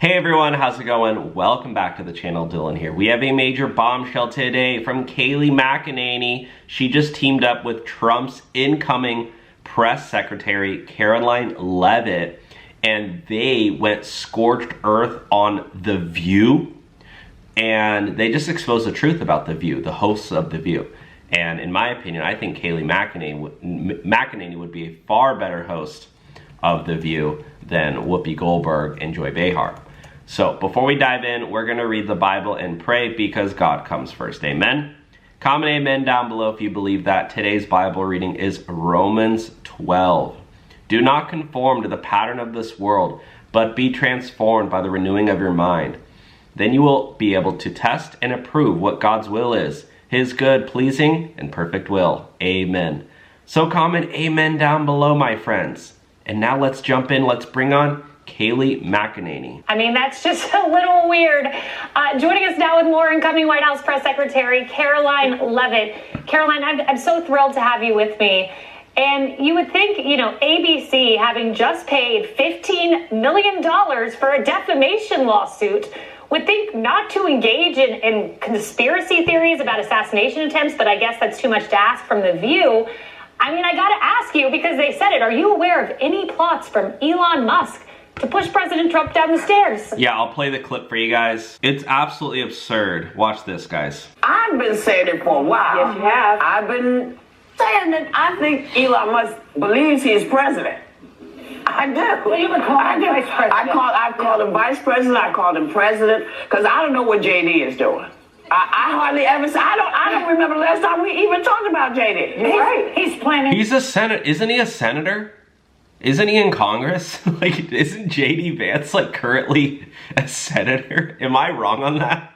Hey everyone, how's it going? Welcome back to the channel. Dylan here. We have a major bombshell today from Kayleigh Mcenany. She just teamed up with Trump's incoming press secretary, Karoline Leavitt, and they went scorched earth on The View, and they just exposed the truth about The View, the hosts of The View. And in my opinion, I think Kayleigh Mcenany would be a far better host of The View than Whoopi Goldberg and Joy Behar. So before we dive in, we're going to read the Bible and pray because God comes first. Amen. Comment amen down below if you believe that. Today's Bible reading is Romans 12. Do not conform to the pattern of this world, but be transformed by the renewing of your mind. Then you will be able to test and approve what God's will is, His good, pleasing, and perfect will. Amen. So comment amen down below, my friends. And now let's jump in. Let's bring on Kayleigh Mcenany. I mean, that's just a little weird. Joining us now with more, incoming White House Press Secretary Karoline Leavitt. Karoline, I'm so thrilled to have you with me. And you would think, ABC, having just paid $15 million for a defamation lawsuit, would think not to engage in conspiracy theories about assassination attempts, but I guess that's too much to ask from The View. I mean, I gotta ask you, because they said it, are you aware of any plots from Elon Musk to push President Trump down the stairs? Yeah, I'll play the clip for you guys. It's absolutely absurd. Watch this, guys. I've been saying it for a while. Yes, you have. I've been saying that I think Elon Musk believes he's president. I do. Well, you would call him vice president. I've called him vice president. I called him president because I don't know what JD is doing. I hardly ever say. I don't remember the last time we even talked about JD. Right. He's planning. He's a senator. Isn't he a senator? Isn't he in Congress? Isn't JD Vance currently a senator? Am I wrong on that?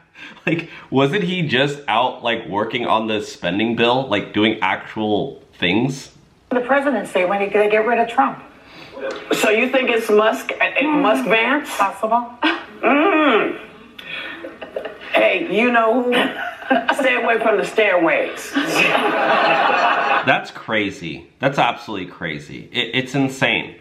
Wasn't he just out working on the spending bill, doing actual things? The presidency when they get rid of Trump. So you think it's Musk Musk Vance? Possible. Hey, you know who? Stay away from the stairways. That's crazy. That's absolutely crazy. It's insane.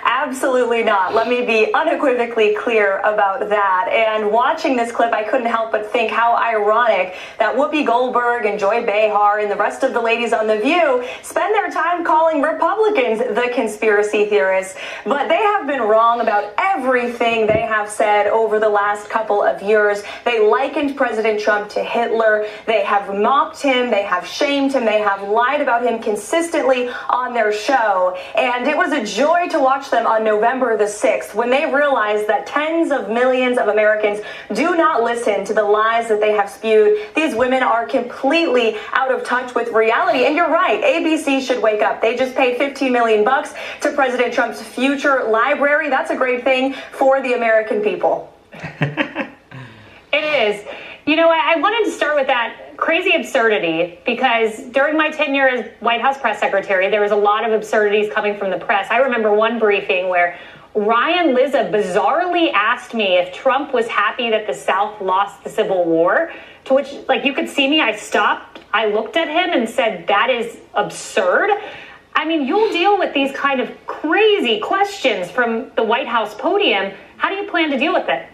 Absolutely not. Let me be unequivocally clear about that. And watching this clip, I couldn't help but think how ironic that Whoopi Goldberg and Joy Behar and the rest of the ladies on The View spend their time calling Republicans the conspiracy theorists. But they have been wrong about everything they have said over the last couple of years. They likened President Trump to Hitler. They have mocked him. They have shamed him. They have lied about him consistently on their show. And it was a joy to watch them on November the 6th when they realized that tens of millions of Americans do not listen to the lies that they have spewed. These women are completely out of touch with reality. And you're right, ABC should wake up. They just paid $15 million to President Trump's future library. That's a great thing for the American people. It is. I wanted to start with that crazy absurdity because during my tenure as White House press secretary, there was a lot of absurdities coming from the press. I remember one briefing where Ryan Lizza bizarrely asked me if Trump was happy that the South lost the Civil War, to which, you could see me, I stopped, I looked at him and said, that is absurd. I mean, you'll deal with these kind of crazy questions from the White House podium. How do you plan to deal with it?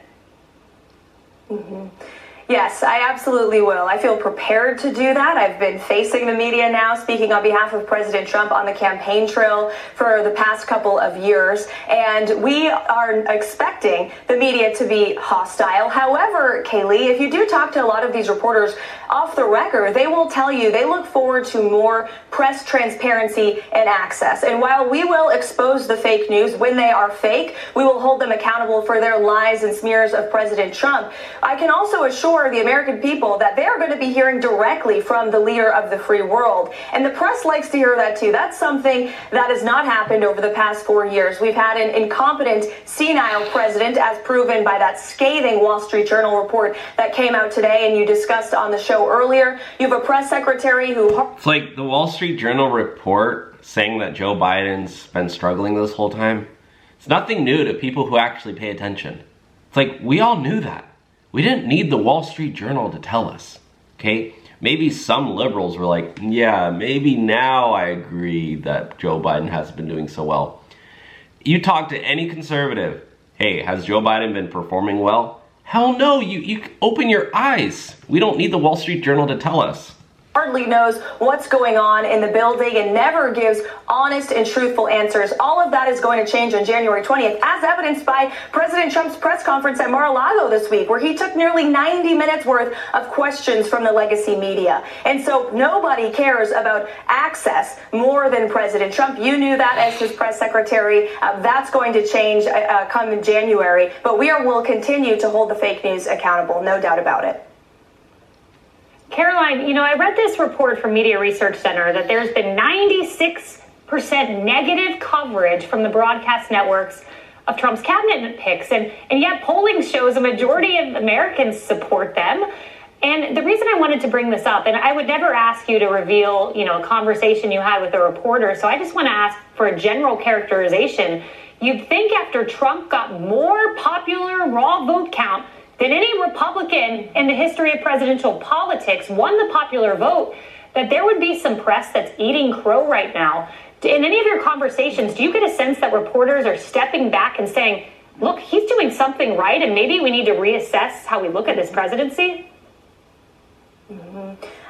Yes, I absolutely will. I feel prepared to do that. I've been facing the media now, speaking on behalf of President Trump on the campaign trail for the past couple of years, and we are expecting the media to be hostile. However, Kayleigh, if you do talk to a lot of these reporters off the record, they will tell you they look forward to more press transparency and access. And while we will expose the fake news when they are fake, we will hold them accountable for their lies and smears of President Trump. I can also assure the American people that they are going to be hearing directly from the leader of the free world. And the press likes to hear that too. That's something that has not happened over the past 4 years. We've had an incompetent, senile president, as proven by that scathing Wall Street Journal report that came out today and you discussed on the show earlier. You have a press secretary who... It's like the Wall Street Journal report saying that Joe Biden's been struggling this whole time. It's nothing new to people who actually pay attention. It's we all knew that. We didn't need the Wall Street Journal to tell us, okay? Maybe some liberals were like, yeah, maybe now I agree that Joe Biden hasn't been doing so well. You talk to any conservative, hey, has Joe Biden been performing well? Hell no, you open your eyes. We don't need the Wall Street Journal to tell us. Hardly knows what's going on in the building and never gives honest and truthful answers. All of that is going to change on January 20th, as evidenced by President Trump's press conference at Mar-a-Lago this week, where he took nearly 90 minutes worth of questions from the legacy media. And so nobody cares about access more than President Trump. You knew that as his press secretary. That's going to change come in January. But will continue to hold the fake news accountable, no doubt about it. Caroline, I read this report from Media Research Center that there's been 96% negative coverage from the broadcast networks of Trump's cabinet picks, and yet polling shows a majority of Americans support them. And the reason I wanted to bring this up, and I would never ask you to reveal, a conversation you had with a reporter, so I just want to ask for a general characterization. You'd think after Trump got more popular raw vote count than any Republican in the history of presidential politics, won the popular vote, that there would be some press that's eating crow right now. In any of your conversations, do you get a sense that reporters are stepping back and saying, look, he's doing something right, and maybe we need to reassess how we look at this presidency?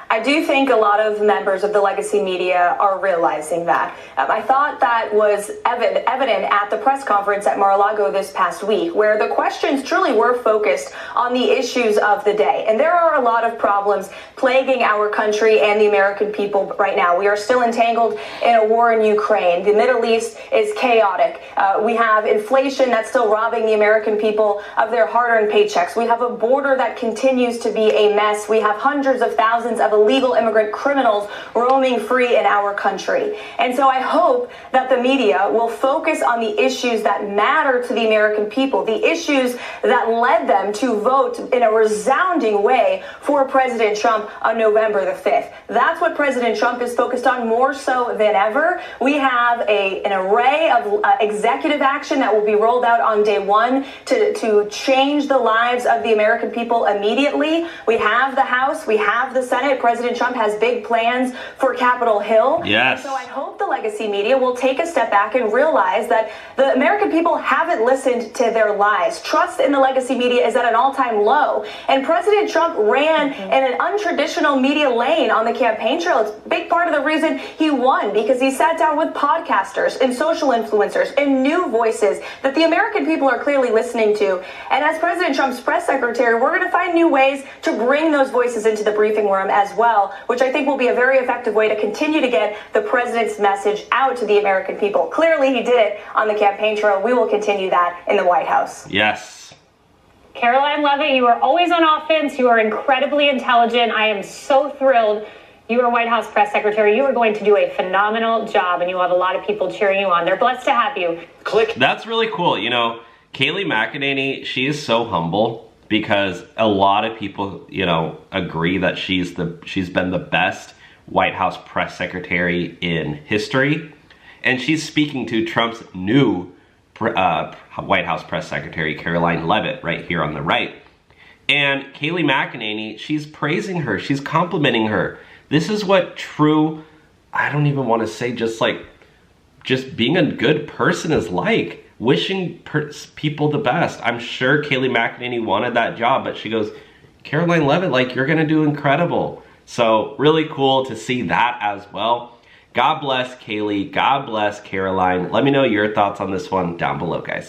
I do think a lot of members of the legacy media are realizing that. I thought that was evident at the press conference at Mar-a-Lago this past week, where the questions truly were focused on the issues of the day. And there are a lot of problems plaguing our country and the American people right now. We are still entangled in a war in Ukraine. The Middle East is chaotic. We have inflation that's still robbing the American people of their hard-earned paychecks. We have a border that continues to be a mess. We have hundreds of thousands of illegal immigrant criminals roaming free in our country. And so I hope that the media will focus on the issues that matter to the American people, the issues that led them to vote in a resounding way for President Trump on November the 5th. That's what President Trump is focused on more so than ever. We have an array of executive action that will be rolled out on day one to change the lives of the American people immediately. We have the House, we have the Senate. President Trump has big plans for Capitol Hill. Yes. So I hope the legacy media will take a step back and realize that the American people haven't listened to their lies. Trust in the legacy media is at an all-time low. And President Trump ran in an untraditional media lane on the campaign trail. It's a big part of the reason he won, because he sat down with podcasters and social influencers and new voices that the American people are clearly listening to. And as President Trump's press secretary, we're going to find new ways to bring those voices into the briefing room as well, which I think will be a very effective way to continue to get the president's message out to the American people. Clearly, he did it on the campaign trail. We will continue that in the White House. Yes. Caroline Levitt, you are always on offense. You are incredibly intelligent. I am so thrilled. You are White House press secretary. You are going to do a phenomenal job, and you have a lot of people cheering you on. They're blessed to have you. Click. That's really cool. Kayleigh Mcenany, she is so humble, because a lot of people, agree that she's been the best White House press secretary in history. And she's speaking to Trump's new White House press secretary, Karoline Leavitt, right here on the right. And Kayleigh Mcenany, she's praising her. She's complimenting her. This is what true, I don't even want to say just being a good person is like. Wishing people the best. I'm sure Kayleigh Mcenany wanted that job, but she goes, Karoline Leavitt, you're gonna do incredible. So really cool to see that as well. God bless Kayleigh, God bless Caroline. Let me know your thoughts on this one down below, guys.